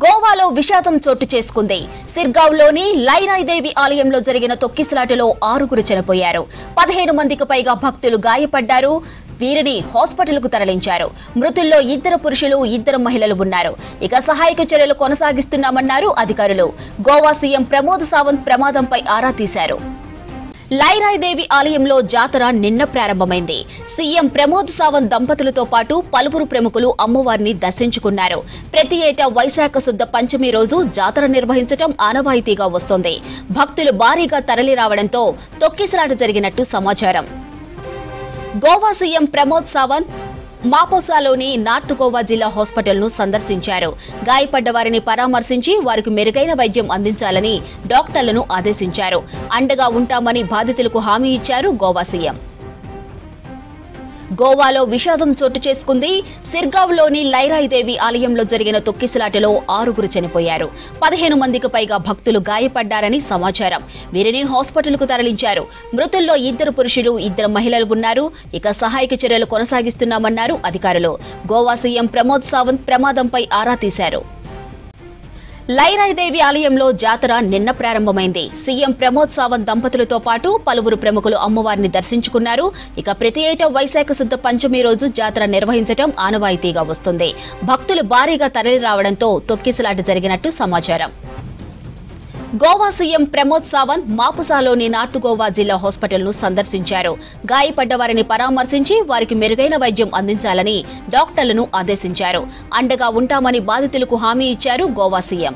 గోవాలో విషాదం చోటు చేసుకుంది. సిర్గావ్లోని లైరాయిదేవి ఆలయంలో జరిగిన తొక్కిసలాటలో 6గురు చనిపోయారు. 15 మందికి పైగా భక్తులు గాయపడ్డారు. వీరిని హాస్పిటల్కు తరలించారు. మృతుల్లో 2 పురుషులు 2 మహిళలు ఉన్నారు. ఇక సహాయక చర్యలు కొనసాగిస్తున్నామన్నారు అధికారులు. గోవా సీఎం ప్రమోద్ సావంత్ ప్రమాదంపై ఆరా తీశారు. లైరాయిదేవి ఆలయంలో జాతర నిన్న ప్రారంభమైంది. సీఎం ప్రమోద్ సావంత్ దంపతులతో పాటు పలువురు ప్రముఖులు అమ్మవారిని దర్శించుకున్నారు. ప్రతి ఏటా వైశాఖ శుద్ధ పంచమి రోజు జాతర నిర్వహించడం ఆనవాయితీగా వస్తోంది. భక్తులు భారీగా తరలి రావడంతో తొక్కిసలాట జరిగినట్టు సమాచారం. గోవా సీఎం ప్రమోద్ సావంత్ మాపోసాలోని నార్త్ గోవా జిల్లా హాస్పిటల్ను సందర్శించారు. గాయపడ్డ వారిని పరామర్శించి వారికి మెరుగైన వైద్యం అందించాలని డాక్టర్లను ఆదేశించారు. అండగా ఉంటామని బాధితులకు హామీ ఇచ్చారు గోవా సీఎం. గోవాలో విషాదం చోటు చేసుకుంది. సిర్గావ్లోని లైరాయిదేవి ఆలయంలో జరిగిన తొక్కిసలాటలో 6గురు చనిపోయారు. 15 మందికి పైగా భక్తులు గాయపడ్డారని సమాచారం. వీరిని హాస్పిటల్కు తరలించారు. మృతుల్లో 2 పురుషులు 2 మహిళలు ఉన్నారు. ఇక సహాయక చర్యలు కొనసాగిస్తున్నామన్నారు అధికారులు. గోవా సీఎం ప్రమోద్ సావంత్ ప్రమాదంపై ఆరా తీశారు. లైరాయిదేవి ఆలయంలో జాతర నిన్న ప్రారంభమైంది. సీఎం ప్రమోద్ సావంత్ దంపతులతో పాటు పలువురు ప్రముఖులు అమ్మవారిని దర్శించుకున్నారు. ఇక ప్రతి ఏటా వైశాఖ శుద్ధ పంచమి రోజు జాతర నిర్వహించడం ఆనవాయితీగా వస్తుంది. భక్తులు భారీగా తరలి రావడంతో తొక్కిసలాట జరిగినట్టు సమాచారం. గోవా సీఎం ప్రమోద్ సావంత్ మాపుసాలోని నార్త్ గోవా జిల్లా హాస్పిటల్ను సందర్శించారు. గాయపడ్డ వారిని పరామర్శించి వారికి మెరుగైన వైద్యం అందించాలని డాక్టర్లను ఆదేశించారు. అండగా ఉంటామని బాధితులకు హామీ ఇచ్చారు గోవా సీఎం.